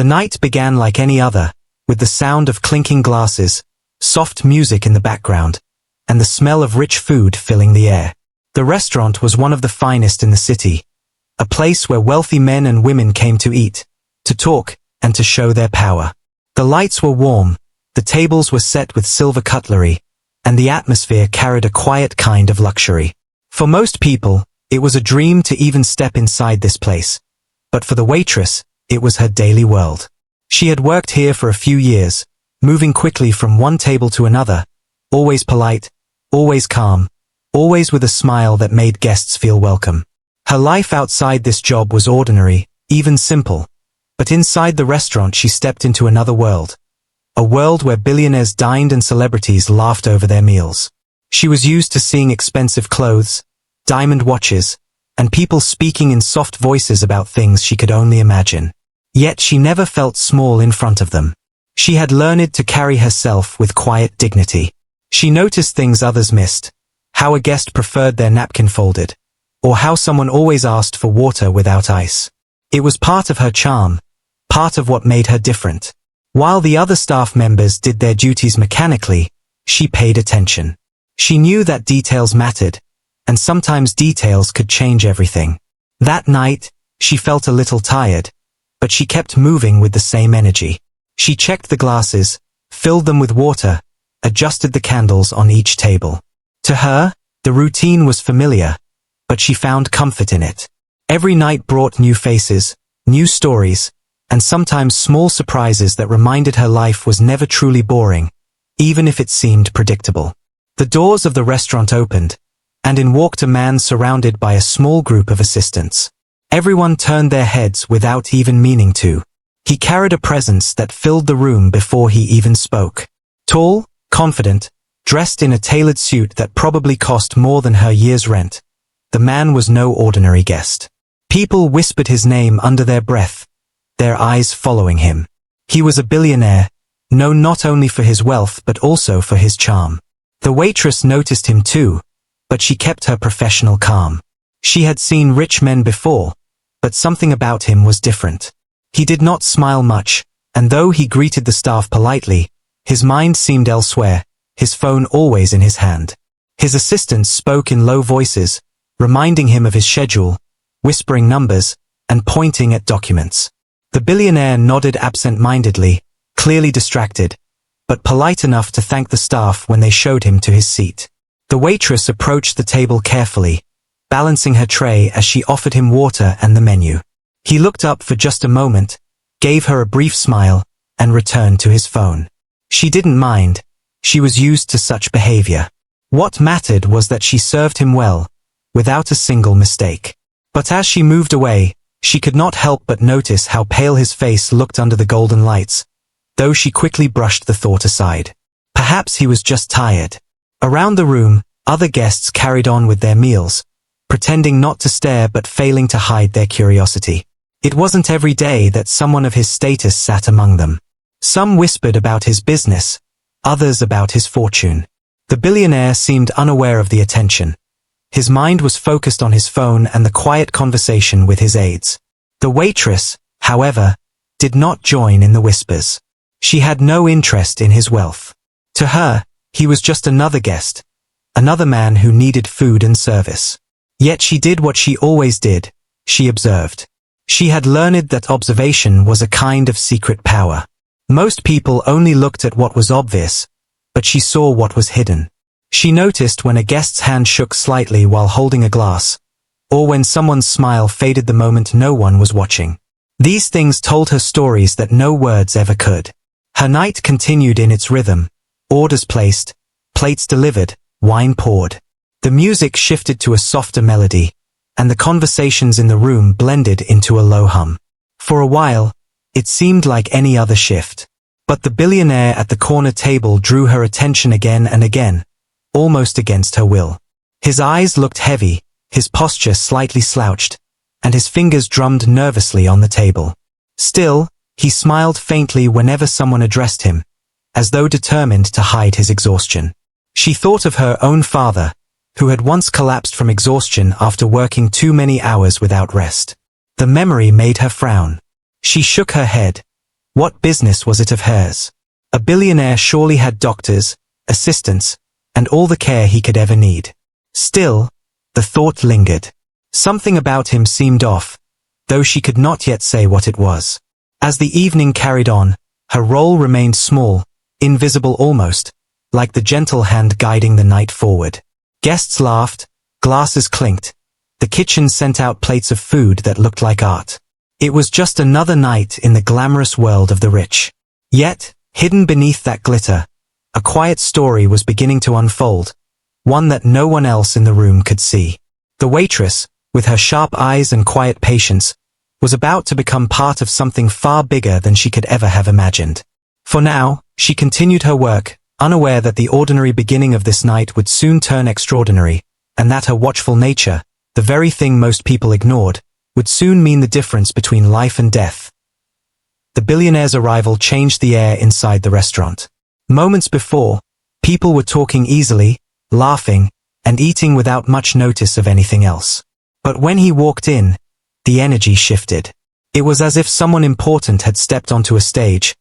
The night began like any other, with the sound of clinking glasses, soft music in the background, and the smell of rich food filling the air. The restaurant was one of the finest in the city, a place where wealthy men and women came to eat, to talk, and to show their power. The lights were warm, the tables were set with silver cutlery, and the atmosphere carried a quiet kind of luxury. For most people, it was a dream to even step inside this place. But for the waitress, it was her daily world. She had worked here for a few years, moving quickly from one table to another, always polite, always calm, always with a smile that made guests feel welcome. Her life outside this job was ordinary, even simple. But inside the restaurant she stepped into another world. A world where billionaires dined and celebrities laughed over their meals. She was used to seeing expensive clothes, diamond watches, and people speaking in soft voices about things she could only imagine. Yet she never felt small in front of them. She had learned to carry herself with quiet dignity. She noticed things others missed, how a guest preferred their napkin folded, or how someone always asked for water without ice. It was part of her charm, part of what made her different. While the other staff members did their duties mechanically, she paid attention. She knew that details mattered, and sometimes details could change everything. That night, she felt a little tired, but she kept moving with the same energy. She checked the glasses, filled them with water, adjusted the candles on each table. To her, the routine was familiar, but she found comfort in it. Every night brought new faces, new stories, and sometimes small surprises that reminded her life was never truly boring, even if it seemed predictable. The doors of the restaurant opened, and in walked a man surrounded by a small group of assistants. Everyone turned their heads without even meaning to. He carried a presence that filled the room before he even spoke. Tall, confident, dressed in a tailored suit that probably cost more than her year's rent, the man was no ordinary guest. People whispered his name under their breath, their eyes following him. He was a billionaire, known not only for his wealth but also for his charm. The waitress noticed him too, but she kept her professional calm. She had seen rich men before, but something about him was different. He did not smile much, and though he greeted the staff politely, his mind seemed elsewhere, his phone always in his hand. His assistants spoke in low voices, reminding him of his schedule, whispering numbers, and pointing at documents. The billionaire nodded absent-mindedly, clearly distracted, but polite enough to thank the staff when they showed him to his seat. The waitress approached the table carefully, balancing her tray as she offered him water and the menu. He looked up for just a moment, gave her a brief smile, and returned to his phone. She didn't mind. She was used to such behavior. What mattered was that she served him well, without a single mistake. But as she moved away, she could not help but notice how pale his face looked under the golden lights, though she quickly brushed the thought aside. Perhaps he was just tired. Around the room, other guests carried on with their meals, pretending not to stare but failing to hide their curiosity. It wasn't every day that someone of his status sat among them. Some whispered about his business, others about his fortune. The billionaire seemed unaware of the attention. His mind was focused on his phone and the quiet conversation with his aides. The waitress, however, did not join in the whispers. She had no interest in his wealth. To her, he was just another guest, another man who needed food and service. Yet she did what she always did, she observed. She had learned that observation was a kind of secret power. Most people only looked at what was obvious, but she saw what was hidden. She noticed when a guest's hand shook slightly while holding a glass, or when someone's smile faded the moment no one was watching. These things told her stories that no words ever could. Her night continued in its rhythm, orders placed, plates delivered, wine poured. The music shifted to a softer melody, and the conversations in the room blended into a low hum. For a while, it seemed like any other shift. But the billionaire at the corner table drew her attention again and again, almost against her will. His eyes looked heavy, his posture slightly slouched, and his fingers drummed nervously on the table. Still, he smiled faintly whenever someone addressed him, as though determined to hide his exhaustion. She thought of her own father, who had once collapsed from exhaustion after working too many hours without rest. The memory made her frown. She shook her head, What business was it of hers? A billionaire surely had doctors, assistants, and all the care he could ever need. Still, the thought lingered. Something about him seemed off, though she could not yet say what it was. As the evening carried on, her role remained small, invisible almost, like the gentle hand guiding the night forward. Guests laughed, glasses clinked, the kitchen sent out plates of food that looked like art. It was just another night in the glamorous world of the rich. Yet, hidden beneath that glitter, a quiet story was beginning to unfold, one that no one else in the room could see. The waitress, with her sharp eyes and quiet patience, was about to become part of something far bigger than she could ever have imagined. For now, she continued her work, unaware that the ordinary beginning of this night would soon turn extraordinary, and that her watchful nature, the very thing most people ignored, would soon mean the difference between life and death. The billionaire's arrival changed the air inside the restaurant. Moments before, people were talking easily, laughing, and eating without much notice of anything else. But when he walked in, the energy shifted. It was as if someone important had stepped onto a stage,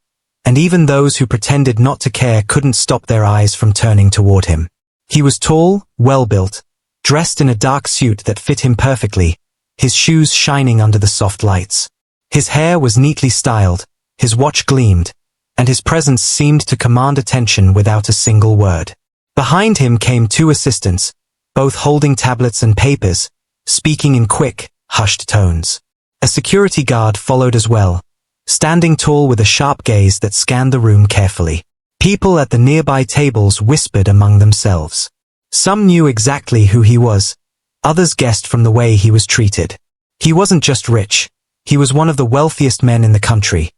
and even those who pretended not to care couldn't stop their eyes from turning toward him. He was tall, well-built, dressed in a dark suit that fit him perfectly, his shoes shining under the soft lights. His hair was neatly styled, his watch gleamed, and his presence seemed to command attention without a single word. Behind him came two assistants, both holding tablets and papers, speaking in quick, hushed tones. A security guard followed as well, standing tall with a sharp gaze that scanned the room carefully. People at the nearby tables whispered among themselves. Some knew exactly who he was, others guessed from the way he was treated. He wasn't just rich, he was one of the wealthiest men in the country,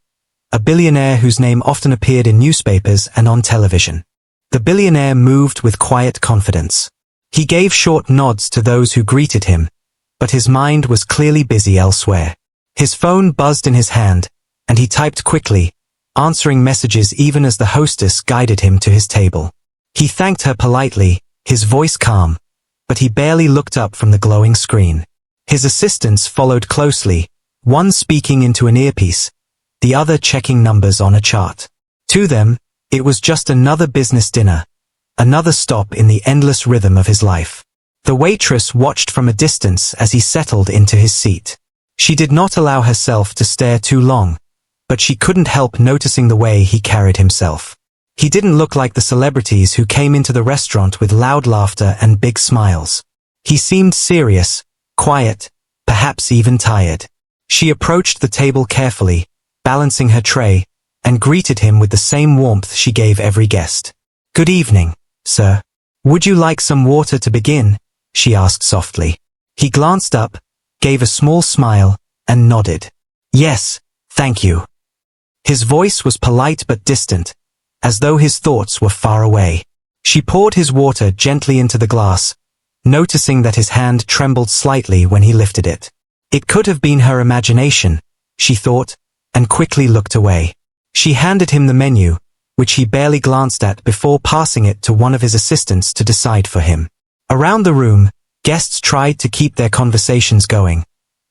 a billionaire whose name often appeared in newspapers and on television. The billionaire moved with quiet confidence. He gave short nods to those who greeted him, but his mind was clearly busy elsewhere. His phone buzzed in his hand, and he typed quickly, answering messages even as the hostess guided him to his table. He thanked her politely, his voice calm, but he barely looked up from the glowing screen. His assistants followed closely, one speaking into an earpiece, the other checking numbers on a chart. To them, it was just another business dinner, another stop in the endless rhythm of his life. The waitress watched from a distance as he settled into his seat. She did not allow herself to stare too long, but she couldn't help noticing the way he carried himself. He didn't look like the celebrities who came into the restaurant with loud laughter and big smiles. He seemed serious, quiet, perhaps even tired. She approached the table carefully, balancing her tray, and greeted him with the same warmth she gave every guest. "Good evening, sir. Would you like some water to begin?" she asked softly. He glanced up, gave a small smile, and nodded. "Yes, thank you." His voice was polite but distant, as though his thoughts were far away. She poured his water gently into the glass, noticing that his hand trembled slightly when he lifted it. It could have been her imagination, she thought, and quickly looked away. She handed him the menu, which he barely glanced at before passing it to one of his assistants to decide for him. Around the room, guests tried to keep their conversations going,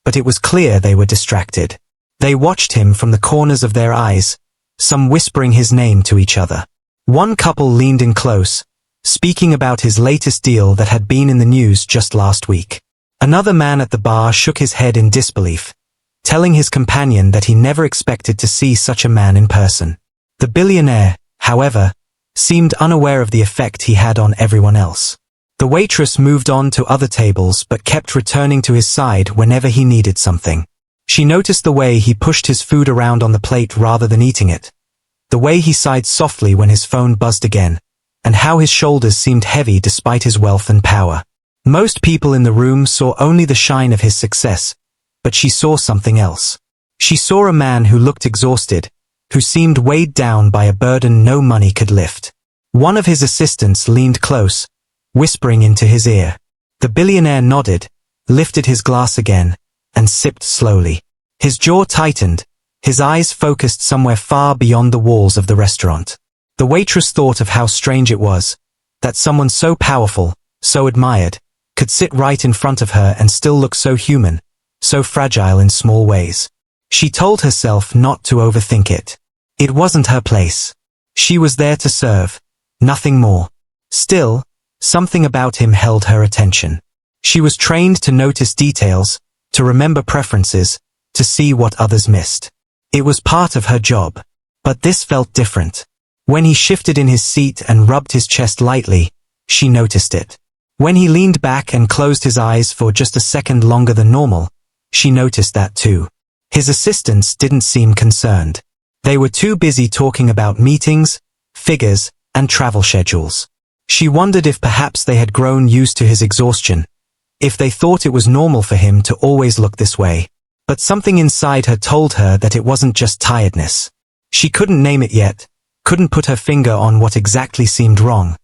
but it was clear they were distracted. They watched him from the corners of their eyes, some whispering his name to each other. One couple leaned in close, speaking about his latest deal that had been in the news just last week. Another man at the bar shook his head in disbelief, telling his companion that he never expected to see such a man in person. The billionaire, however, seemed unaware of the effect he had on everyone else. The waitress moved on to other tables but kept returning to his side whenever he needed something. She noticed the way he pushed his food around on the plate rather than eating it, the way he sighed softly when his phone buzzed again, and how his shoulders seemed heavy despite his wealth and power. Most people in the room saw only the shine of his success, but she saw something else. She saw a man who looked exhausted, who seemed weighed down by a burden no money could lift. One of his assistants leaned close, whispering into his ear. The billionaire nodded, lifted his glass again, and sipped slowly. His jaw tightened, his eyes focused somewhere far beyond the walls of the restaurant. The waitress thought of how strange it was, that someone so powerful, so admired, could sit right in front of her and still look so human, so fragile in small ways. She told herself not to overthink it. It wasn't her place. She was there to serve, nothing more. Still, something about him held her attention. She was trained to notice details, to remember preferences, to see what others missed. It was part of her job. But this felt different. When he shifted in his seat and rubbed his chest lightly, she noticed it. When he leaned back and closed his eyes for just a second longer than normal, she noticed that too. His assistants didn't seem concerned. They were too busy talking about meetings, figures, and travel schedules. She wondered if perhaps they had grown used to his exhaustion, if they thought it was normal for him to always look this way. But something inside her told her that it wasn't just tiredness. She couldn't name it yet, couldn't put her finger on what exactly seemed wrong,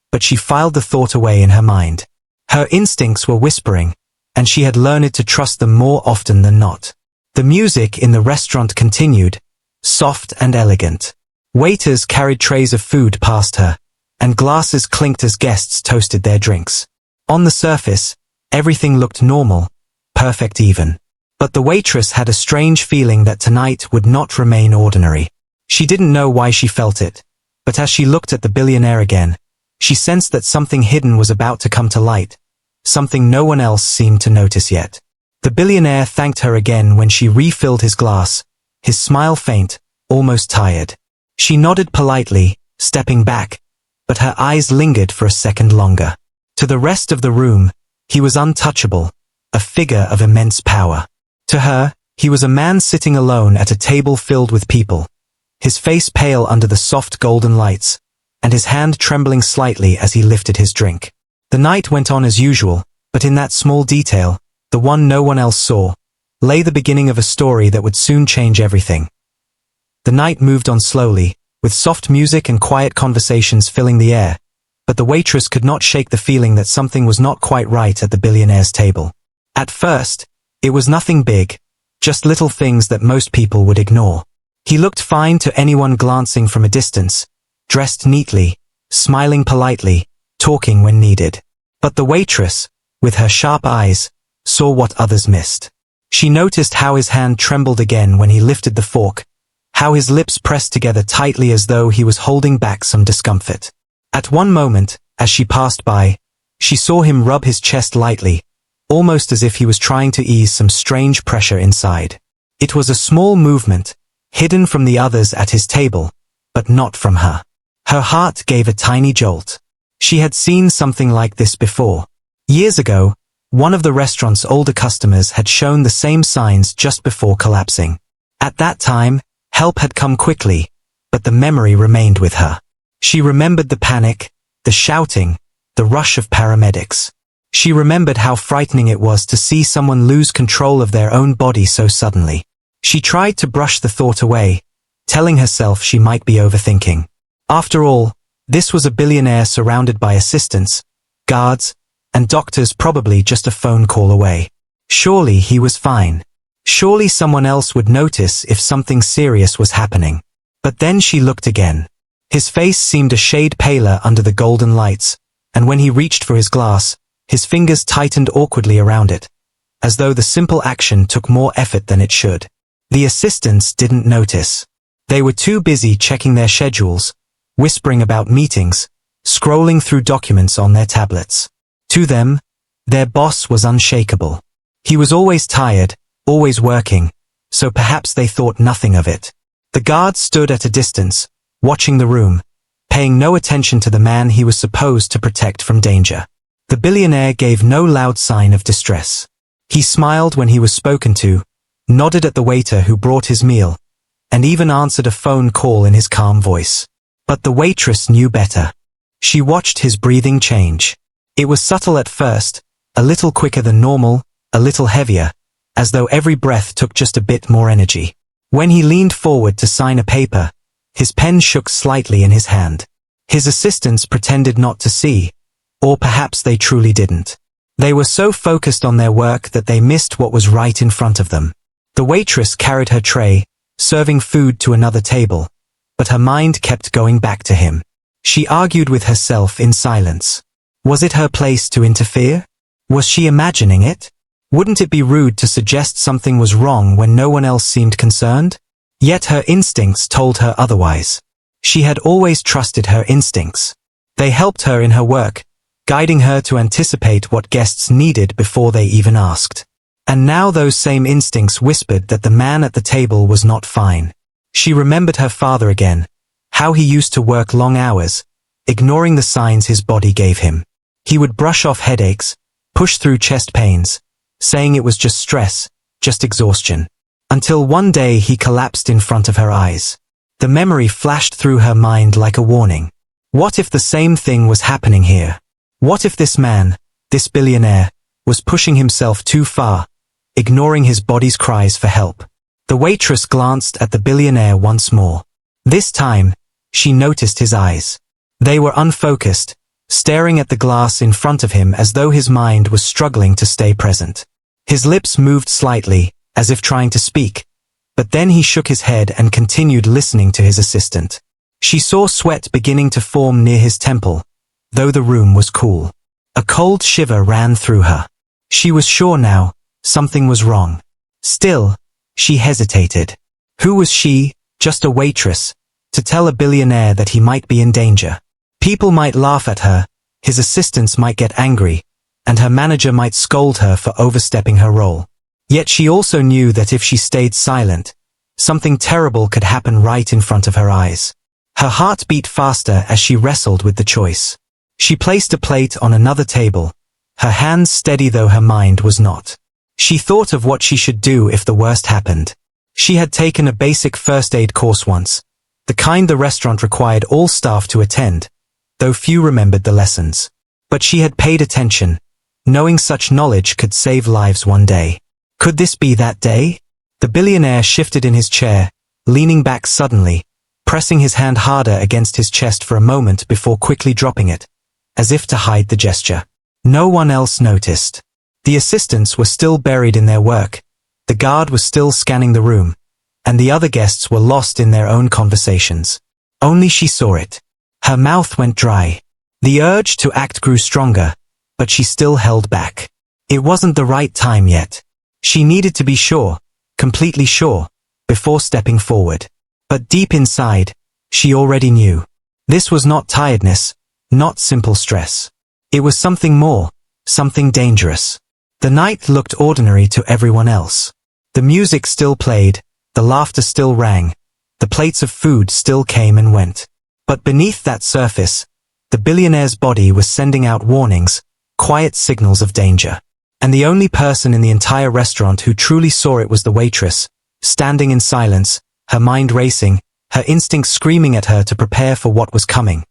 but she filed the thought away in her mind. Her instincts were whispering, and she had learned to trust them more often than not. The music in the restaurant continued, soft and elegant. Waiters carried trays of food past her, and glasses clinked as guests toasted their drinks. On the surface, everything looked normal, perfect even. But the waitress had a strange feeling that tonight would not remain ordinary. She didn't know why she felt it, but as she looked at the billionaire again, she sensed that something hidden was about to come to light, something no one else seemed to notice yet. The billionaire thanked her again when she refilled his glass, his smile faint, almost tired. She nodded politely, stepping back, but her eyes lingered for a second longer. To the rest of the room, he was untouchable, a figure of immense power. To her, he was a man sitting alone at a table filled with people, his face pale under the soft golden lights, and his hand trembling slightly as he lifted his drink. The night went on as usual, but in that small detail, the one no one else saw, lay the beginning of a story that would soon change everything. The night moved on slowly, with soft music and quiet conversations filling the air, but the waitress could not shake the feeling that something was not quite right at the billionaire's table. At first, it was nothing big, just little things that most people would ignore. He looked fine to anyone glancing from a distance, dressed neatly, smiling politely, talking when needed. But the waitress, with her sharp eyes, saw what others missed. She noticed how his hand trembled again when he lifted the fork, how his lips pressed together tightly as though he was holding back some discomfort. At one moment, as she passed by, she saw him rub his chest lightly, almost as if he was trying to ease some strange pressure inside. It was a small movement, hidden from the others at his table, but not from her. Her heart gave a tiny jolt. She had seen something like this before. Years ago, one of the restaurant's older customers had shown the same signs just before collapsing. At that time, help had come quickly, but the memory remained with her. She remembered the panic, the shouting, the rush of paramedics. She remembered how frightening it was to see someone lose control of their own body so suddenly. She tried to brush the thought away, telling herself she might be overthinking. After all, this was a billionaire surrounded by assistants, guards, and doctors, probably just a phone call away. Surely he was fine. Surely someone else would notice if something serious was happening. But then she looked again. His face seemed a shade paler under the golden lights, and when he reached for his glass, his fingers tightened awkwardly around it, as though the simple action took more effort than it should. The assistants didn't notice. They were too busy checking their schedules, whispering about meetings, scrolling through documents on their tablets. To them, their boss was unshakable. He was always tired, always working, so perhaps they thought nothing of it. The guard stood at a distance, watching the room, paying no attention to the man he was supposed to protect from danger. The billionaire gave no loud sign of distress. He smiled when he was spoken to, nodded at the waiter who brought his meal, and even answered a phone call in his calm voice. But the waitress knew better. She watched his breathing change. It was subtle at first, a little quicker than normal, a little heavier, as though every breath took just a bit more energy. When he leaned forward to sign a paper, his pen shook slightly in his hand. His assistants pretended not to see, or perhaps they truly didn't. They were so focused on their work that they missed what was right in front of them. The waitress carried her tray, serving food to another table, but her mind kept going back to him. She argued with herself in silence. Was it her place to interfere? Was she imagining it? Wouldn't it be rude to suggest something was wrong when no one else seemed concerned? Yet her instincts told her otherwise. She had always trusted her instincts. They helped her in her work, guiding her to anticipate what guests needed before they even asked. And now those same instincts whispered that the man at the table was not fine. She remembered her father again, how he used to work long hours, ignoring the signs his body gave him. He would brush off headaches, push through chest pains, saying it was just stress, just exhaustion. Until one day he collapsed in front of her eyes. The memory flashed through her mind like a warning. What if the same thing was happening here? What if this man, this billionaire, was pushing himself too far, ignoring his body's cries for help? The waitress glanced at the billionaire once more. This time, she noticed his eyes. They were unfocused, staring at the glass in front of him as though his mind was struggling to stay present. His lips moved slightly, as if trying to speak, but then he shook his head and continued listening to his assistant. She saw sweat beginning to form near his temple, though the room was cool. A cold shiver ran through her. She was sure now, something was wrong. Still, she hesitated. Who was she, just a waitress, to tell a billionaire that he might be in danger? People might laugh at her, his assistants might get angry, and her manager might scold her for overstepping her role. Yet she also knew that if she stayed silent, something terrible could happen right in front of her eyes. Her heart beat faster as she wrestled with the choice. She placed a plate on another table, her hands steady though her mind was not. She thought of what she should do if the worst happened. She had taken a basic first aid course once, the kind the restaurant required all staff to attend, though few remembered the lessons. But she had paid attention, knowing such knowledge could save lives one day. Could this be that day? The billionaire shifted in his chair, leaning back suddenly, pressing his hand harder against his chest for a moment before quickly dropping it, as if to hide the gesture. No one else noticed. The assistants were still buried in their work, the guard was still scanning the room, and the other guests were lost in their own conversations. Only she saw it. Her mouth went dry. The urge to act grew stronger, but she still held back. It wasn't the right time yet. She needed to be sure, completely sure, before stepping forward. But deep inside, she already knew. This was not tiredness, not simple stress. It was something more, something dangerous. The night looked ordinary to everyone else. The music still played, the laughter still rang, the plates of food still came and went. But beneath that surface, the billionaire's body was sending out warnings, quiet signals of danger. And the only person in the entire restaurant who truly saw it was the waitress, standing in silence, her mind racing, her instincts screaming at her to prepare for what was coming.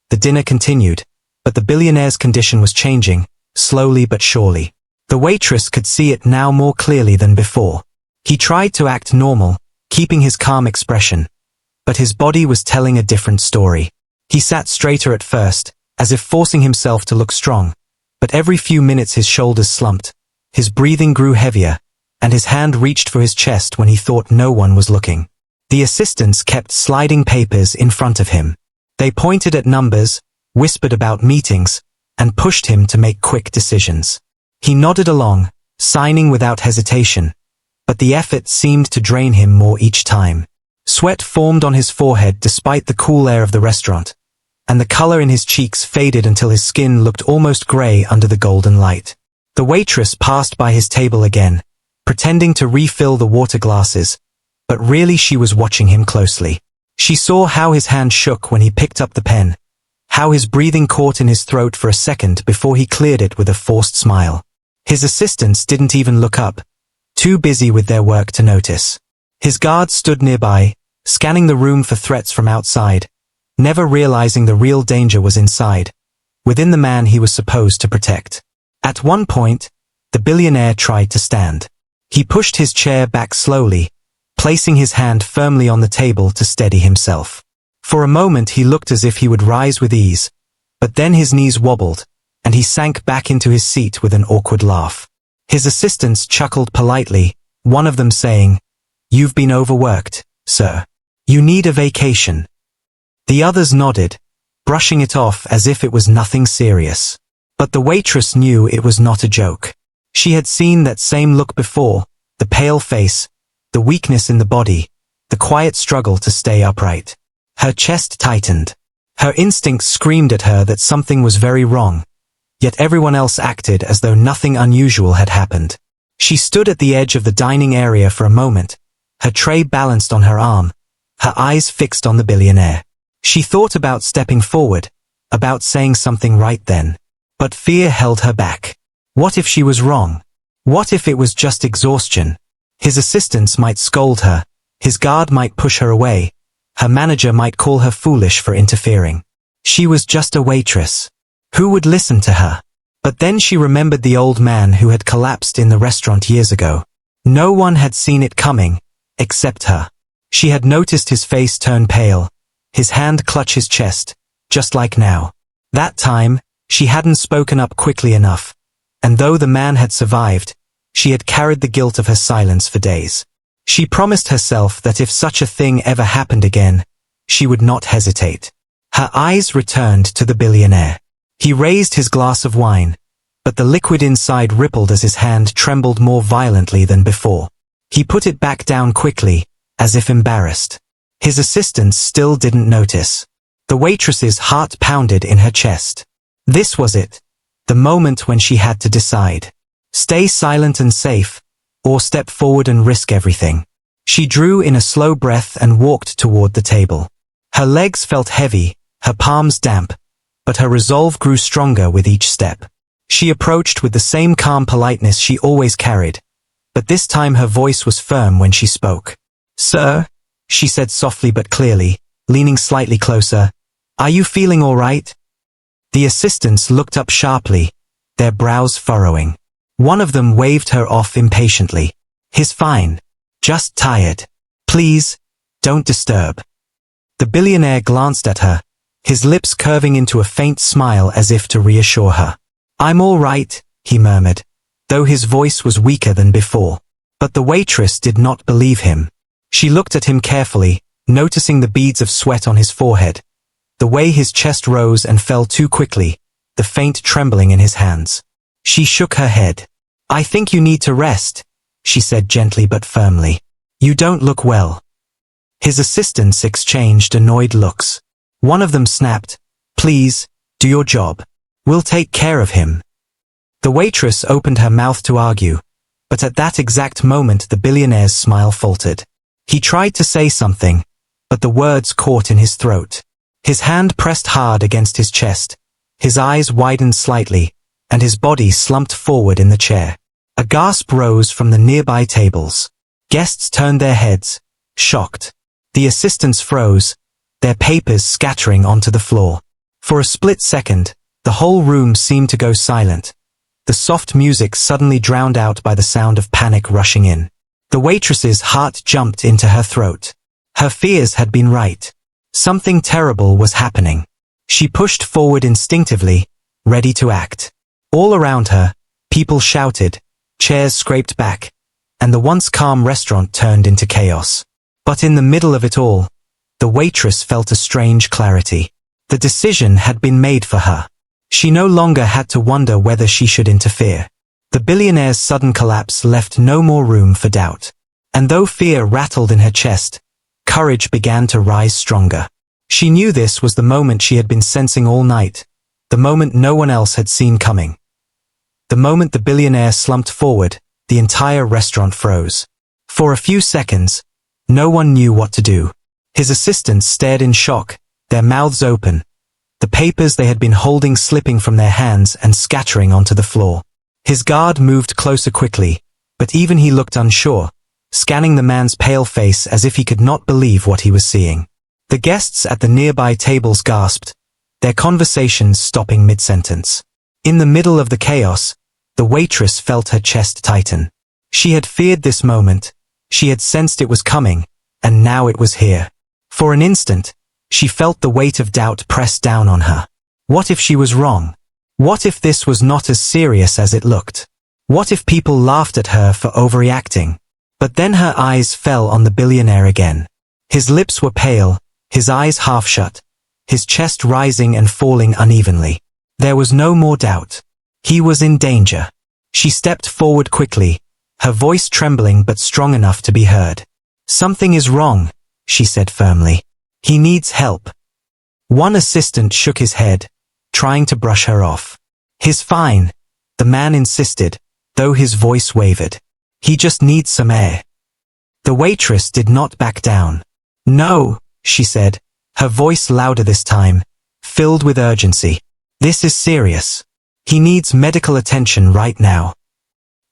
The dinner continued, but the billionaire's condition was changing, slowly but surely. The waitress could see it now more clearly than before. He tried to act normal, keeping his calm expression, but his body was telling a different story. He sat straighter at first, as if forcing himself to look strong, but every few minutes his shoulders slumped, his breathing grew heavier, and his hand reached for his chest when he thought no one was looking. The assistants kept sliding papers in front of him. They pointed at numbers, whispered about meetings, and pushed him to make quick decisions. He nodded along, signing without hesitation, but the effort seemed to drain him more each time. Sweat formed on his forehead despite the cool air of the restaurant, and the color in his cheeks faded until his skin looked almost gray under the golden light. The waitress passed by his table again, pretending to refill the water glasses, but really she was watching him closely. She saw how his hand shook when he picked up the pen, how his breathing caught in his throat for a second before he cleared it with a forced smile. His assistants didn't even look up, too busy with their work to notice. His guards stood nearby, scanning the room for threats from outside, never realizing the real danger was inside, within the man he was supposed to protect. At one point, the billionaire tried to stand. He pushed his chair back slowly, placing his hand firmly on the table to steady himself. For a moment he looked as if he would rise with ease, but then his knees wobbled, and he sank back into his seat with an awkward laugh. His assistants chuckled politely, one of them saying, "You've been overworked, sir. You need a vacation." The others nodded, brushing it off as if it was nothing serious. But the waitress knew it was not a joke. She had seen that same look before, the pale face, the weakness in the body, the quiet struggle to stay upright. Her chest tightened. Her instincts screamed at her that something was very wrong, yet everyone else acted as though nothing unusual had happened. She stood at the edge of the dining area for a moment, her tray balanced on her arm, her eyes fixed on the billionaire. She thought about stepping forward, about saying something right then. But fear held her back. What if she was wrong? What if it was just exhaustion? His assistants might scold her, his guard might push her away, her manager might call her foolish for interfering. She was just a waitress. Who would listen to her? But then she remembered the old man who had collapsed in the restaurant years ago. No one had seen it coming, except her. She had noticed his face turn pale, his hand clutch his chest, just like now. That time, she hadn't spoken up quickly enough, and though the man had survived, she had carried the guilt of her silence for days. She promised herself that if such a thing ever happened again, she would not hesitate. Her eyes returned to the billionaire. He raised his glass of wine, but the liquid inside rippled as his hand trembled more violently than before. He put it back down quickly, as if embarrassed. His assistants still didn't notice. The waitress's heart pounded in her chest. This was it, the moment when she had to decide. Stay silent and safe, or step forward and risk everything. She drew in a slow breath and walked toward the table. Her legs felt heavy, her palms damp, but her resolve grew stronger with each step. She approached with the same calm politeness she always carried, but this time her voice was firm when she spoke. "Sir," she said softly but clearly, leaning slightly closer, "are you feeling all right?" The assistants looked up sharply, their brows furrowing. One of them waved her off impatiently. "He's fine. Just tired. Please, don't disturb." The billionaire glanced at her, his lips curving into a faint smile as if to reassure her. "I'm all right," he murmured, though his voice was weaker than before. But the waitress did not believe him. She looked at him carefully, noticing the beads of sweat on his forehead, the way his chest rose and fell too quickly, the faint trembling in his hands. She shook her head. "I think you need to rest," she said gently but firmly. "You don't look well." His assistants exchanged annoyed looks. One of them snapped, "Please, do your job. We'll take care of him." The waitress opened her mouth to argue, but at that exact moment the billionaire's smile faltered. He tried to say something, but the words caught in his throat. His hand pressed hard against his chest, his eyes widened slightly, and his body slumped forward in the chair. A gasp rose from the nearby tables. Guests turned their heads, shocked. The assistants froze, their papers scattering onto the floor. For a split second, the whole room seemed to go silent, the soft music suddenly drowned out by the sound of panic rushing in. The waitress's heart jumped into her throat. Her fears had been right. Something terrible was happening. She pushed forward instinctively, ready to act. All around her, people shouted, chairs scraped back, and the once calm restaurant turned into chaos. But in the middle of it all, the waitress felt a strange clarity. The decision had been made for her. She no longer had to wonder whether she should interfere. The billionaire's sudden collapse left no more room for doubt. And though fear rattled in her chest, courage began to rise stronger. She knew this was the moment she had been sensing all night, the moment no one else had seen coming. The moment the billionaire slumped forward, the entire restaurant froze. For a few seconds, no one knew what to do. His assistants stared in shock, their mouths open, the papers they had been holding slipping from their hands and scattering onto the floor. His guard moved closer quickly, but even he looked unsure, scanning the man's pale face as if he could not believe what he was seeing. The guests at the nearby tables gasped, their conversations stopping mid-sentence. In the middle of the chaos, the waitress felt her chest tighten. She had feared this moment, she had sensed it was coming, and now it was here. For an instant, she felt the weight of doubt press down on her. What if she was wrong? What if this was not as serious as it looked? What if people laughed at her for overreacting? But then her eyes fell on the billionaire again. His lips were pale, his eyes half shut, his chest rising and falling unevenly. There was no more doubt. He was in danger. She stepped forward quickly, her voice trembling but strong enough to be heard. "Something is wrong," she said firmly. He needs help. One assistant shook his head, trying to brush her off. He's fine, the man insisted, though his voice wavered. He just needs some air. The waitress did not back down. No, she said, her voice louder this time, filled with urgency. This is serious. He needs medical attention right now.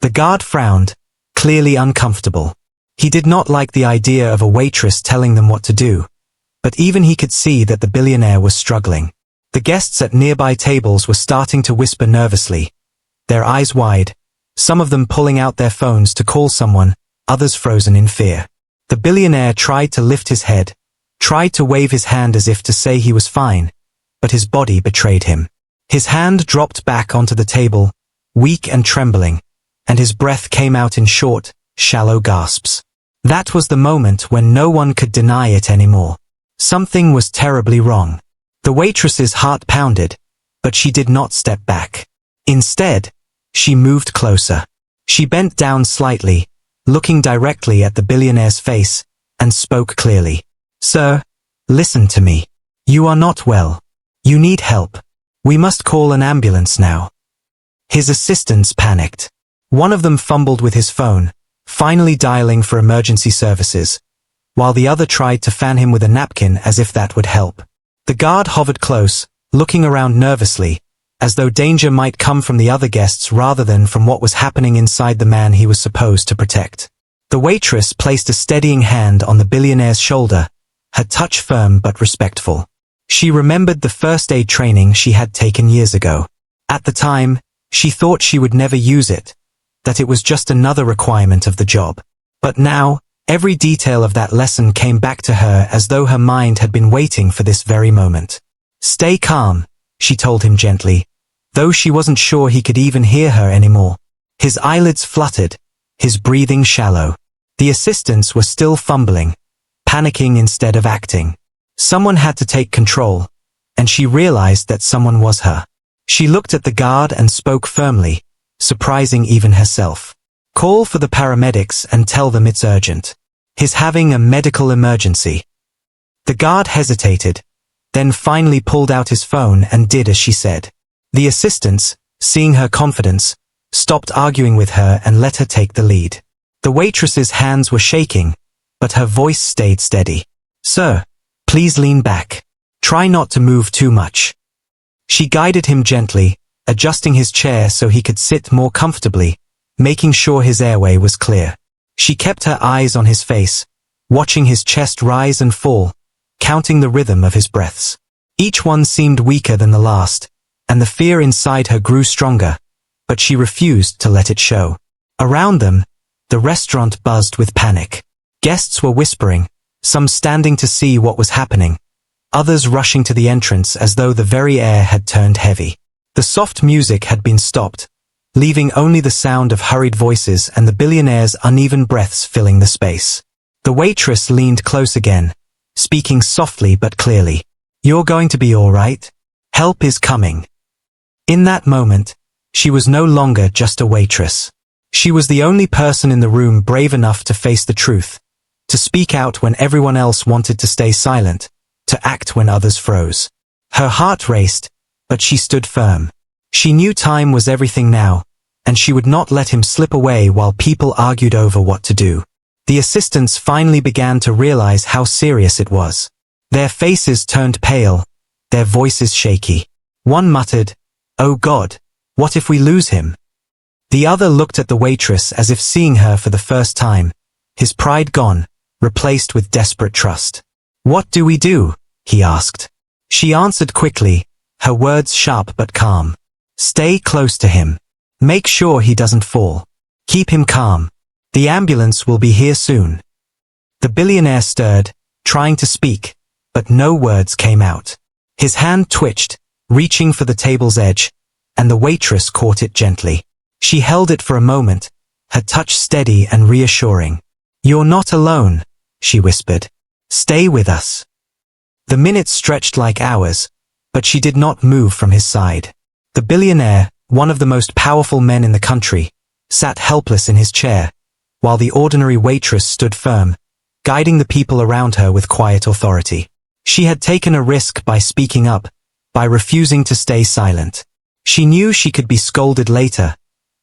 The guard frowned, clearly uncomfortable. He did not like the idea of a waitress telling them what to do, but even he could see that the billionaire was struggling. The guests at nearby tables were starting to whisper nervously, their eyes wide, some of them pulling out their phones to call someone, others frozen in fear. The billionaire tried to lift his head, tried to wave his hand as if to say he was fine, but his body betrayed him. His hand dropped back onto the table, weak and trembling, and his breath came out in short, shallow gasps. That was the moment when no one could deny it anymore. Something was terribly wrong. The waitress's heart pounded, but she did not step back. Instead, she moved closer. She bent down slightly, looking directly at the billionaire's face, and spoke clearly. Sir, listen to me. You are not well. You need help. We must call an ambulance now. His assistants panicked. One of them fumbled with his phone, finally dialing for emergency services, while the other tried to fan him with a napkin as if that would help. The guard hovered close, looking around nervously, as though danger might come from the other guests rather than from what was happening inside the man he was supposed to protect. The waitress placed a steadying hand on the billionaire's shoulder, her touch firm but respectful. She remembered the first aid training she had taken years ago. At the time, she thought she would never use it, that it was just another requirement of the job. But now, every detail of that lesson came back to her as though her mind had been waiting for this very moment. Stay calm, she told him gently, though she wasn't sure he could even hear her anymore. His eyelids fluttered, his breathing shallow. The assistants were still fumbling, panicking instead of acting. Someone had to take control, and she realized that someone was her. She looked at the guard and spoke firmly, surprising even herself. Call for the paramedics and tell them it's urgent. He's having a medical emergency. The guard hesitated, then finally pulled out his phone and did as she said. The assistants, seeing her confidence, stopped arguing with her and let her take the lead. The waitress's hands were shaking, but her voice stayed steady. Sir, please lean back. Try not to move too much. She guided him gently, adjusting his chair so he could sit more comfortably, making sure his airway was clear. She kept her eyes on his face, watching his chest rise and fall, counting the rhythm of his breaths. Each one seemed weaker than the last, and the fear inside her grew stronger, but she refused to let it show. Around them, the restaurant buzzed with panic. Guests were whispering, some standing to see what was happening, others rushing to the entrance as though the very air had turned heavy. The soft music had been stopped, leaving only the sound of hurried voices and the billionaire's uneven breaths filling the space. The waitress leaned close again, speaking softly but clearly. You're going to be all right. Help is coming. In that moment, she was no longer just a waitress. She was the only person in the room brave enough to face the truth, to speak out when everyone else wanted to stay silent, to act when others froze. Her heart raced, but she stood firm. She knew time was everything now, and she would not let him slip away while people argued over what to do. The assistants finally began to realize how serious it was. Their faces turned pale, their voices shaky. One muttered, "Oh God, what if we lose him?" The other looked at the waitress as if seeing her for the first time, his pride gone, replaced with desperate trust. "What do we do?" he asked. She answered quickly, her words sharp but calm. "Stay close to him. Make sure he doesn't fall. Keep him calm. The ambulance will be here soon." The billionaire stirred, trying to speak, but no words came out. His hand twitched, reaching for the table's edge, and the waitress caught it gently. She held it for a moment, her touch steady and reassuring. "You're not alone," she whispered. "Stay with us." The minutes stretched like hours, but she did not move from his side. The billionaire, one of the most powerful men in the country, sat helpless in his chair, while the ordinary waitress stood firm, guiding the people around her with quiet authority. She had taken a risk by speaking up, by refusing to stay silent. She knew she could be scolded later,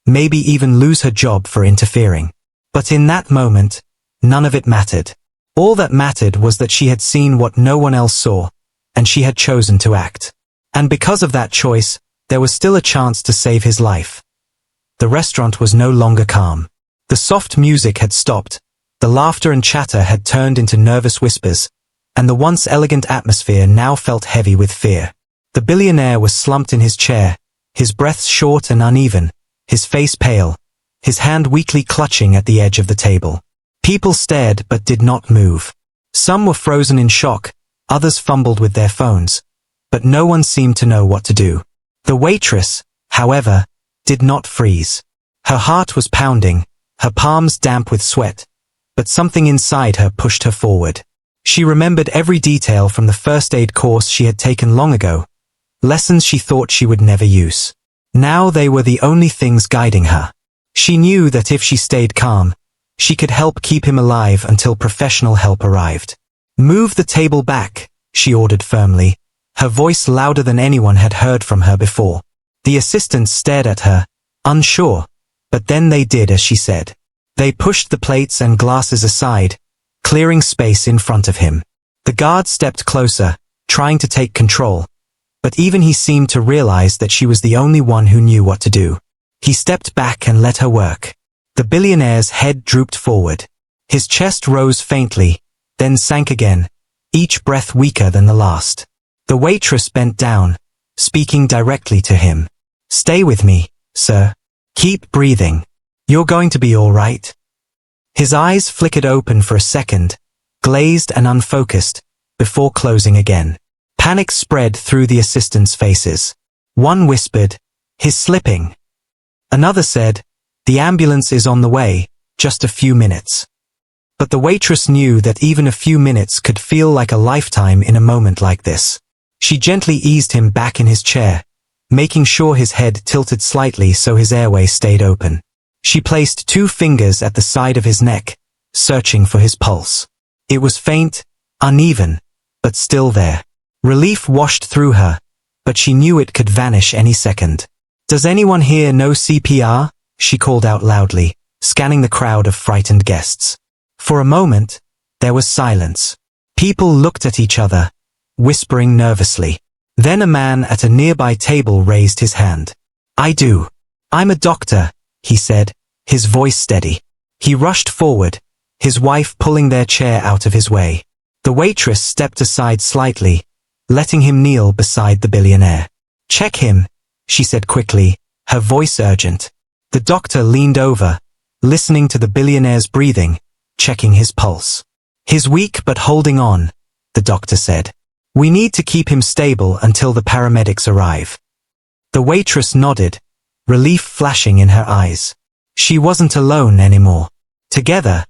maybe even lose her job for interfering. But in that moment, none of it mattered. All that mattered was that she had seen what no one else saw, and she had chosen to act. And because of that choice, there was still a chance to save his life. The restaurant was no longer calm. The soft music had stopped, the laughter and chatter had turned into nervous whispers, and the once elegant atmosphere now felt heavy with fear. The billionaire was slumped in his chair, his breath short and uneven, his face pale, his hand weakly clutching at the edge of the table. People stared but did not move. Some were frozen in shock, others fumbled with their phones, but no one seemed to know what to do. The waitress, however, did not freeze. Her heart was pounding, her palms damp with sweat, but something inside her pushed her forward. She remembered every detail from the first aid course she had taken long ago, lessons she thought she would never use. Now they were the only things guiding her. She knew that if she stayed calm, she could help keep him alive until professional help arrived. "Move the table back," she ordered firmly, her voice louder than anyone had heard from her before. The assistants stared at her, unsure, but then they did as she said. They pushed the plates and glasses aside, clearing space in front of him. The guard stepped closer, trying to take control, but even he seemed to realize that she was the only one who knew what to do. He stepped back and let her work. The billionaire's head drooped forward. His chest rose faintly, then sank again, each breath weaker than the last. The waitress bent down, speaking directly to him. "Stay with me, sir. Keep breathing. You're going to be all right." His eyes flickered open for a second, glazed and unfocused, before closing again. Panic spread through the assistants' faces. One whispered, "He's slipping." Another said, "The ambulance is on the way, just a few minutes." But the waitress knew that even a few minutes could feel like a lifetime in a moment like this. She gently eased him back in his chair, making sure his head tilted slightly so his airway stayed open. She placed 2 fingers at the side of his neck, searching for his pulse. It was faint, uneven, but still there. Relief washed through her, but she knew it could vanish any second. "Does anyone here know CPR?" she called out loudly, scanning the crowd of frightened guests. For a moment, there was silence. People looked at each other, whispering nervously. Then a man at a nearby table raised his hand. "I do. I'm a doctor," he said, his voice steady. He rushed forward, his wife pulling their chair out of his way. The waitress stepped aside slightly, letting him kneel beside the billionaire. "Check him," she said quickly, her voice urgent. The doctor leaned over, listening to the billionaire's breathing, checking his pulse. "He's weak but holding on," the doctor said. "We need to keep him stable until the paramedics arrive." The waitress nodded, relief flashing in her eyes. She wasn't alone anymore. Together,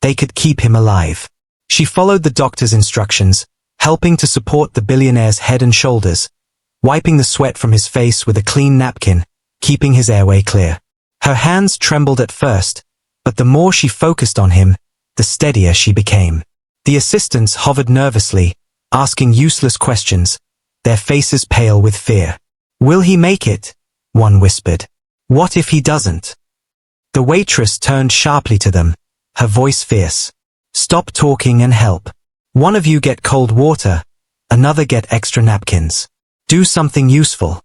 they could keep him alive. She followed the doctor's instructions, helping to support the billionaire's head and shoulders, wiping the sweat from his face with a clean napkin, keeping his airway clear. Her hands trembled at first, but the more she focused on him, the steadier she became. The assistants hovered nervously, asking useless questions, their faces pale with fear. "Will he make it?" one whispered. "What if he doesn't?" The waitress turned sharply to them, her voice fierce. "Stop talking and help. One of you get cold water, another get extra napkins. Do something useful."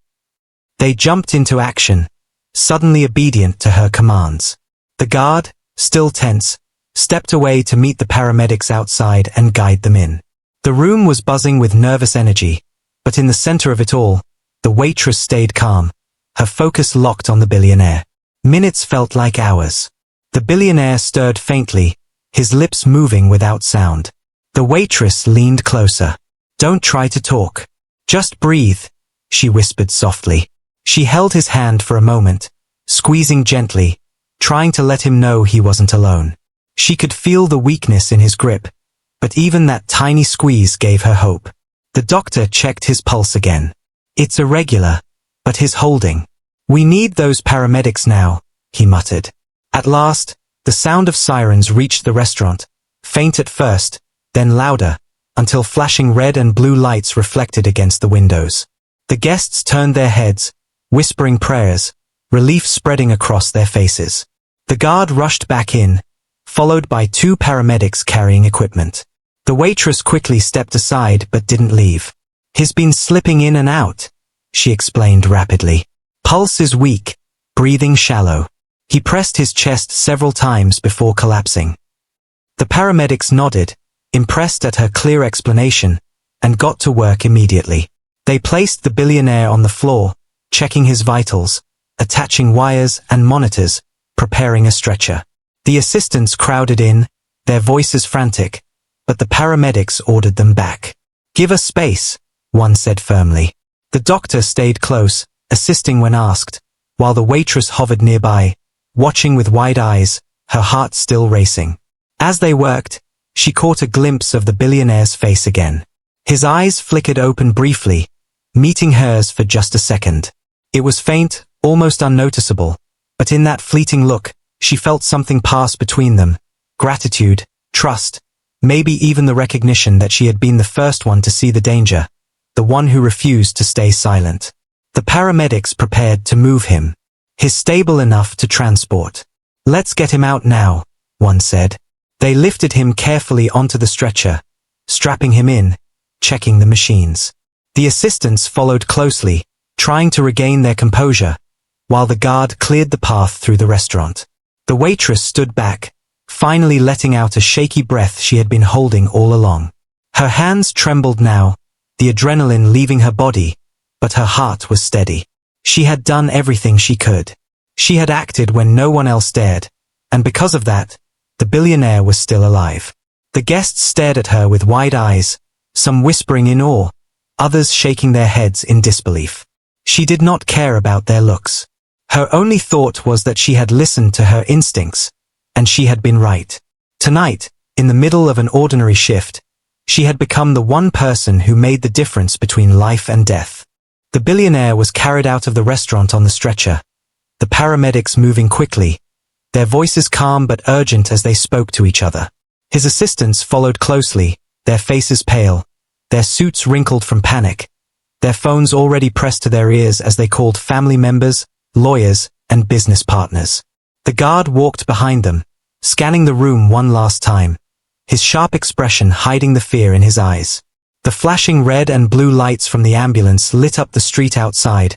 They jumped into action, suddenly obedient to her commands. The guard, still tense, stepped away to meet the paramedics outside and guide them in. The room was buzzing with nervous energy, but in the center of it all, the waitress stayed calm, her focus locked on the billionaire. Minutes felt like hours. The billionaire stirred faintly, his lips moving without sound. The waitress leaned closer. "Don't try to talk. Just breathe," she whispered softly. She held his hand for a moment, squeezing gently, trying to let him know he wasn't alone. She could feel the weakness in his grip, but even that tiny squeeze gave her hope. The doctor checked his pulse again. "It's irregular, but he's holding. We need those paramedics now," he muttered. At last, the sound of sirens reached the restaurant, faint at first, then louder, until flashing red and blue lights reflected against the windows. The guests turned their heads, whispering prayers, relief spreading across their faces. The guard rushed back in, followed by 2 paramedics carrying equipment. The waitress quickly stepped aside but didn't leave. "He's been slipping in and out," she explained rapidly. "Pulse is weak, breathing shallow." He pressed his chest several times before collapsing. The paramedics nodded, impressed at her clear explanation, and got to work immediately. They placed the billionaire on the floor, checking his vitals, attaching wires and monitors, preparing a stretcher. The assistants crowded in, their voices frantic, but the paramedics ordered them back. "Give us space," one said firmly. The doctor stayed close, assisting when asked, while the waitress hovered nearby, watching with wide eyes, her heart still racing. As they worked, she caught a glimpse of the billionaire's face again. His eyes flickered open briefly, meeting hers for just a second. It was faint, almost unnoticeable, but in that fleeting look, she felt something pass between them: gratitude, trust, maybe even the recognition that she had been the first one to see the danger, the one who refused to stay silent. The paramedics prepared to move him. "He's stable enough to transport. Let's get him out now," one said. They lifted him carefully onto the stretcher, strapping him in, checking the machines. The assistants followed closely, trying to regain their composure, while the guard cleared the path through the restaurant. The waitress stood back, finally letting out a shaky breath she had been holding all along. Her hands trembled now, the adrenaline leaving her body, but her heart was steady. She had done everything she could. She had acted when no one else dared, and because of that, the billionaire was still alive. The guests stared at her with wide eyes, some whispering in awe, others shaking their heads in disbelief. She did not care about their looks. Her only thought was that she had listened to her instincts, and she had been right. Tonight, in the middle of an ordinary shift, she had become the one person who made the difference between life and death. The billionaire was carried out of the restaurant on the stretcher, the paramedics moving quickly, their voices calm but urgent as they spoke to each other. His assistants followed closely, their faces pale, their suits wrinkled from panic, their phones already pressed to their ears as they called family members, lawyers, and business partners. The guard walked behind them, scanning the room one last time, his sharp expression hiding the fear in his eyes. The flashing red and blue lights from the ambulance lit up the street outside,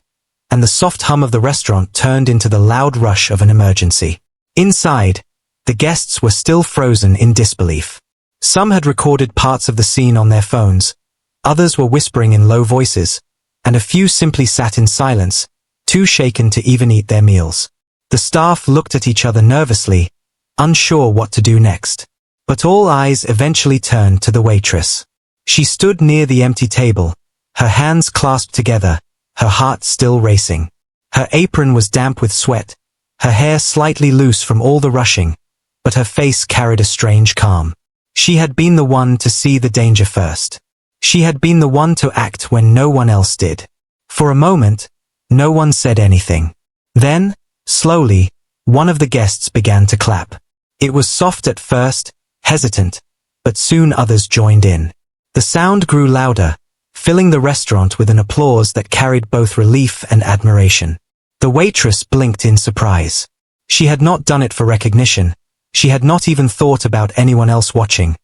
and the soft hum of the restaurant turned into the loud rush of an emergency. Inside, the guests were still frozen in disbelief. Some had recorded parts of the scene on their phones, others were whispering in low voices, and a few simply sat in silence, too shaken to even eat their meals. The staff looked at each other nervously, unsure what to do next. But all eyes eventually turned to the waitress. She stood near the empty table, her hands clasped together, her heart still racing. Her apron was damp with sweat, her hair slightly loose from all the rushing, but her face carried a strange calm. She had been the one to see the danger first. She had been the one to act when no one else did. For a moment, no one said anything. Then, slowly, one of the guests began to clap. It was soft at first, hesitant, but soon others joined in. The sound grew louder, filling the restaurant with an applause that carried both relief and admiration. The waitress blinked in surprise. She had not done it for recognition. She had not even thought about anyone else watching.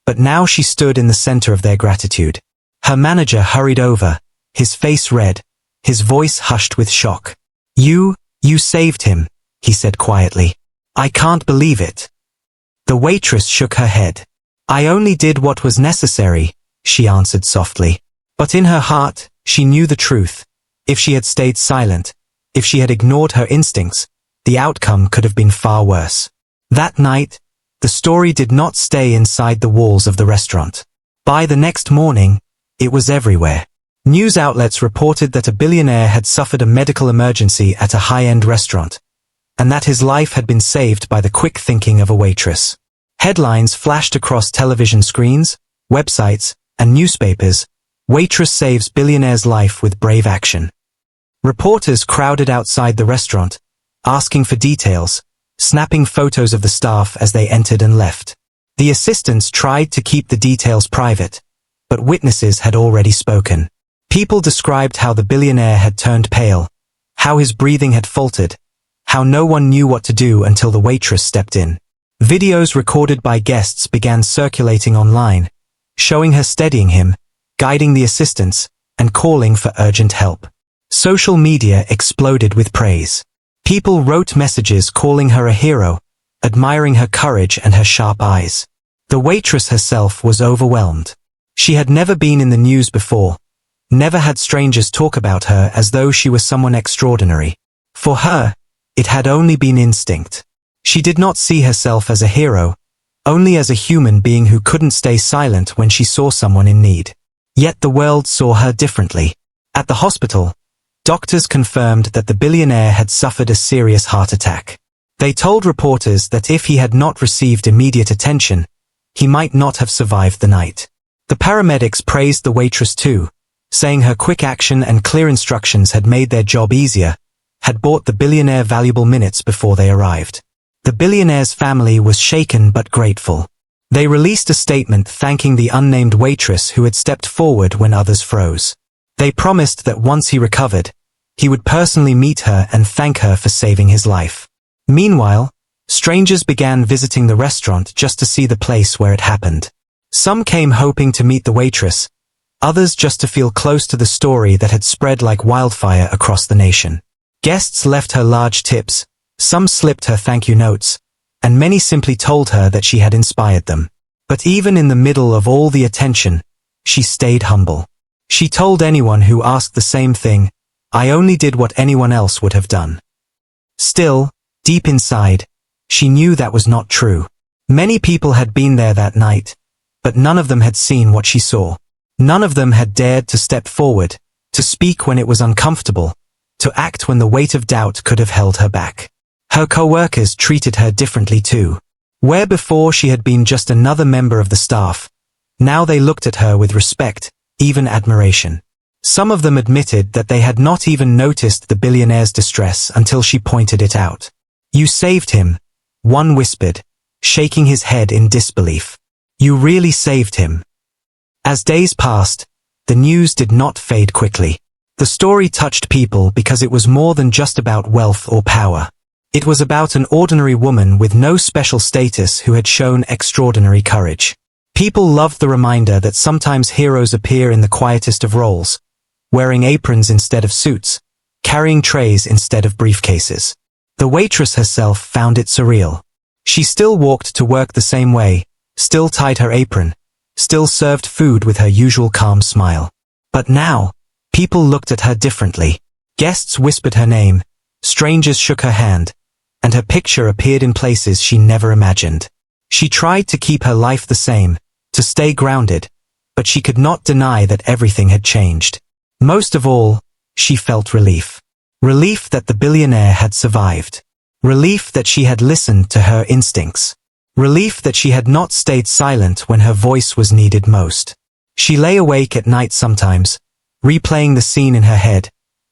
But now she stood in the center of their gratitude. Her manager hurried over, his face red, his voice hushed with shock. You saved him," he said quietly. "I can't believe it." The waitress shook her head. "I only did what was necessary," she answered softly. But in her heart, she knew the truth. If she had stayed silent, if she had ignored her instincts, the outcome could have been far worse. That night, the story did not stay inside the walls of the restaurant. By the next morning, it was everywhere. News outlets reported that a billionaire had suffered a medical emergency at a high-end restaurant, and that his life had been saved by the quick thinking of a waitress. Headlines flashed across television screens, websites, and newspapers. Waitress saves billionaire's life with brave action. Reporters crowded outside the restaurant, asking for details, snapping photos of the staff as they entered and left. The assistants tried to keep the details private, but witnesses had already spoken. People described how the billionaire had turned pale, how his breathing had faltered, how no one knew what to do until the waitress stepped in. Videos recorded by guests began circulating online, showing her steadying him, guiding the assistants, and calling for urgent help. Social media exploded with praise. People wrote messages calling her a hero, admiring her courage and her sharp eyes. The waitress herself was overwhelmed. She had never been in the news before, never had strangers talk about her as though she was someone extraordinary. For her, it had only been instinct. She did not see herself as a hero, only as a human being who couldn't stay silent when she saw someone in need. Yet the world saw her differently. At the hospital, doctors confirmed that the billionaire had suffered a serious heart attack. They told reporters that if he had not received immediate attention, he might not have survived the night. The paramedics praised the waitress too, saying her quick action and clear instructions had made their job easier, had bought the billionaire valuable minutes before they arrived. The billionaire's family was shaken but grateful. They released a statement thanking the unnamed waitress who had stepped forward when others froze. They promised that once he recovered, he would personally meet her and thank her for saving his life. Meanwhile, strangers began visiting the restaurant just to see the place where it happened. Some came hoping to meet the waitress, others just to feel close to the story that had spread like wildfire across the nation. Guests left her large tips, some slipped her thank you notes, and many simply told her that she had inspired them. But even in the middle of all the attention, she stayed humble. She told anyone who asked the same thing, "I only did what anyone else would have done." Still, deep inside, she knew that was not true. Many people had been there that night, but none of them had seen what she saw. None of them had dared to step forward, to speak when it was uncomfortable, to act when the weight of doubt could have held her back. Her co-workers treated her differently too. Where before she had been just another member of the staff, now they looked at her with respect, even admiration. Some of them admitted that they had not even noticed the billionaire's distress until she pointed it out. "You saved him," one whispered, shaking his head in disbelief. "You really saved him." As days passed, the news did not fade quickly. The story touched people because it was more than just about wealth or power. It was about an ordinary woman with no special status who had shown extraordinary courage. People loved the reminder that sometimes heroes appear in the quietest of roles, wearing aprons instead of suits, carrying trays instead of briefcases. The waitress herself found it surreal. She still walked to work the same way, still tied her apron, still served food with her usual calm smile. But now, people looked at her differently. Guests whispered her name, strangers shook her hand, and her picture appeared in places she never imagined. She tried to keep her life the same, to stay grounded, but she could not deny that everything had changed. Most of all, she felt relief. Relief that the billionaire had survived. Relief that she had listened to her instincts. Relief that she had not stayed silent when her voice was needed most. She lay awake at night sometimes, replaying the scene in her head,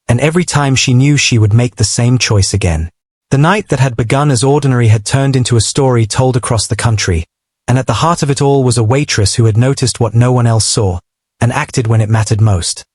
and every time she knew she would make the same choice again. The night that had begun as ordinary had turned into a story told across the country, and at the heart of it all was a waitress who had noticed what no one else saw, and acted when it mattered most.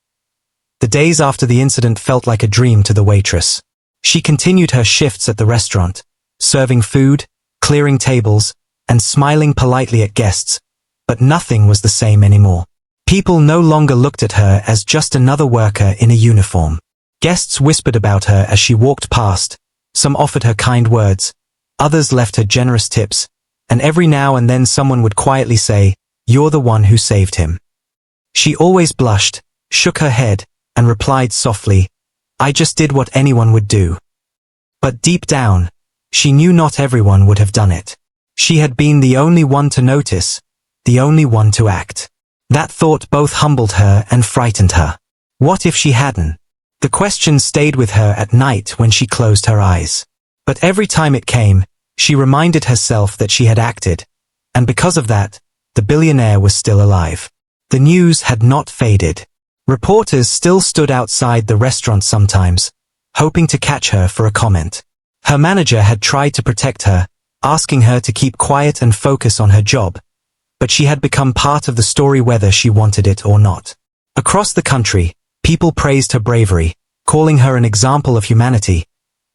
The days after the incident felt like a dream to the waitress. She continued her shifts at the restaurant, serving food, clearing tables, and smiling politely at guests, but nothing was the same anymore. People no longer looked at her as just another worker in a uniform. Guests whispered about her as she walked past, some offered her kind words, others left her generous tips, and every now and then someone would quietly say, "You're the one who saved him." She always blushed, shook her head, and replied softly, "I just did what anyone would do." But deep down, she knew not everyone would have done it. She had been the only one to notice, the only one to act. That thought both humbled her and frightened her. What if she hadn't? The question stayed with her at night when she closed her eyes. But every time it came, she reminded herself that she had acted, and because of that, the billionaire was still alive. The news had not faded. Reporters still stood outside the restaurant sometimes, hoping to catch her for a comment. Her manager had tried to protect her, asking her to keep quiet and focus on her job, but she had become part of the story whether she wanted it or not. Across the country, people praised her bravery, calling her an example of humanity,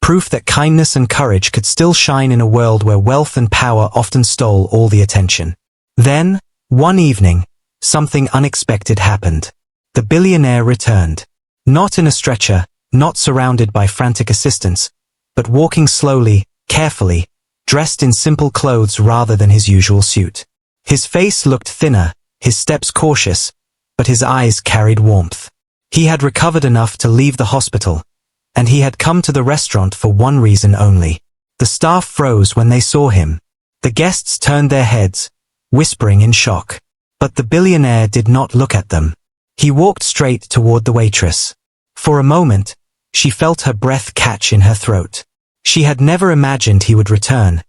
proof that kindness and courage could still shine in a world where wealth and power often stole all the attention. Then, one evening, something unexpected happened. The billionaire returned. Not in a stretcher, not surrounded by frantic assistants, but walking slowly, carefully, dressed in simple clothes rather than his usual suit. His face looked thinner, his steps cautious, but his eyes carried warmth. He had recovered enough to leave the hospital, and he had come to the restaurant for one reason only. The staff froze when they saw him. The guests turned their heads, whispering in shock. But the billionaire did not look at them. He walked straight toward the waitress. For a moment, she felt her breath catch in her throat. She had never imagined he would return,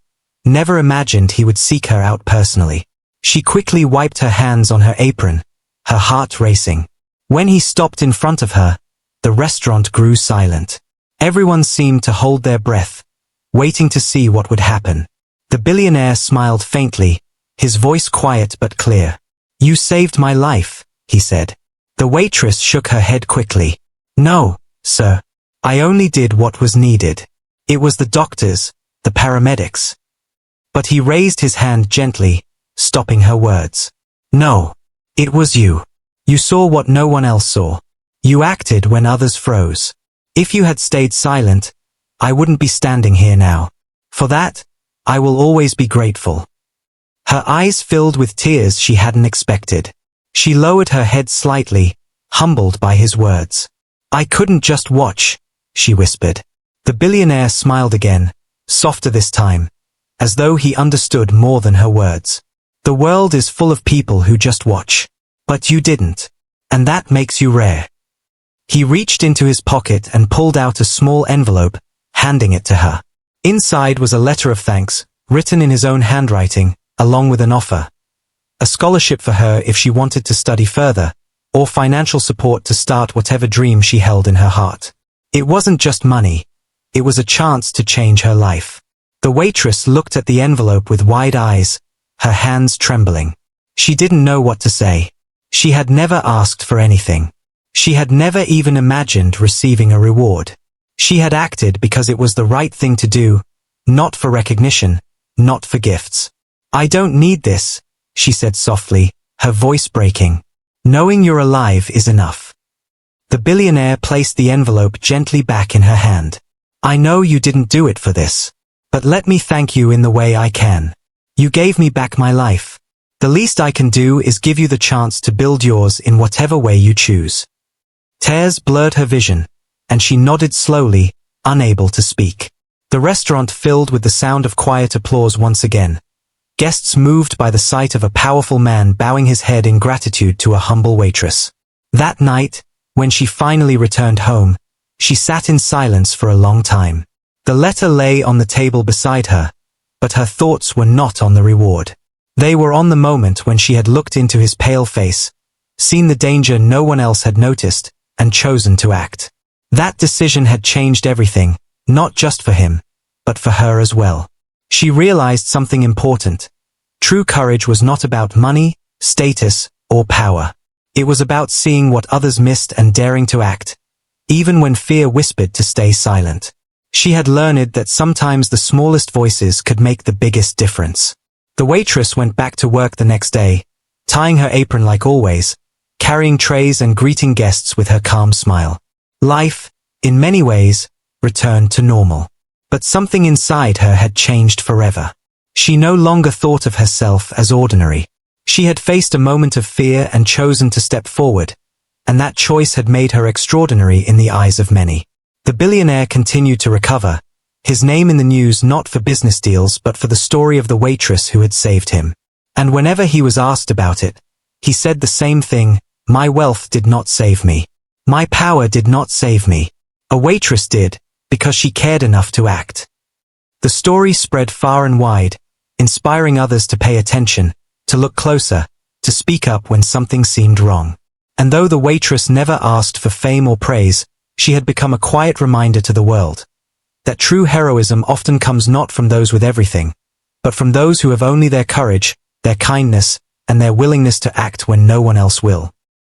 never imagined he would seek her out personally. She quickly wiped her hands on her apron, her heart racing. When he stopped in front of her, the restaurant grew silent. Everyone seemed to hold their breath, waiting to see what would happen. The billionaire smiled faintly, his voice quiet but clear. "You saved my life," he said. The waitress shook her head quickly. "No, sir. I only did what was needed. It was the doctors, the paramedics." But he raised his hand gently, stopping her words. "No. It was you. You saw what no one else saw. You acted when others froze. If you had stayed silent, I wouldn't be standing here now. For that, I will always be grateful." Her eyes filled with tears she hadn't expected. She lowered her head slightly, humbled by his words. "I couldn't just watch," she whispered. The billionaire smiled again, softer this time, as though he understood more than her words. "The world is full of people who just watch. But you didn't. And that makes you rare." He reached into his pocket and pulled out a small envelope, handing it to her. Inside was a letter of thanks, written in his own handwriting, along with an offer. A scholarship for her if she wanted to study further, or financial support to start whatever dream she held in her heart. It wasn't just money. It was a chance to change her life. The waitress looked at the envelope with wide eyes, her hands trembling. She didn't know what to say. She had never asked for anything. She had never even imagined receiving a reward. She had acted because it was the right thing to do, not for recognition, not for gifts. "I don't need this," she said softly, her voice breaking. "Knowing you're alive is enough." The billionaire placed the envelope gently back in her hand. "I know you didn't do it for this. But let me thank you in the way I can. You gave me back my life. The least I can do is give you the chance to build yours in whatever way you choose." Tears blurred her vision, and she nodded slowly, unable to speak. The restaurant filled with the sound of quiet applause once again. Guests moved by the sight of a powerful man bowing his head in gratitude to a humble waitress. That night, when she finally returned home, she sat in silence for a long time. The letter lay on the table beside her, but her thoughts were not on the reward. They were on the moment when she had looked into his pale face, seen the danger no one else had noticed, and chosen to act. That decision had changed everything, not just for him, but for her as well. She realized something important. True courage was not about money, status, or power. It was about seeing what others missed and daring to act, even when fear whispered to stay silent. She had learned that sometimes the smallest voices could make the biggest difference. The waitress went back to work the next day, tying her apron like always, carrying trays and greeting guests with her calm smile. Life, in many ways, returned to normal. But something inside her had changed forever. She no longer thought of herself as ordinary. She had faced a moment of fear and chosen to step forward, and that choice had made her extraordinary in the eyes of many. The billionaire continued to recover, his name in the news not for business deals but for the story of the waitress who had saved him. And whenever he was asked about it, he said the same thing: "My wealth did not save me. My power did not save me. A waitress did, because she cared enough to act." The story spread far and wide, inspiring others to pay attention, to look closer, to speak up when something seemed wrong. And though the waitress never asked for fame or praise, she had become a quiet reminder to the world that true heroism often comes not from those with everything, but from those who have only their courage, their kindness, and their willingness to act when no one else will.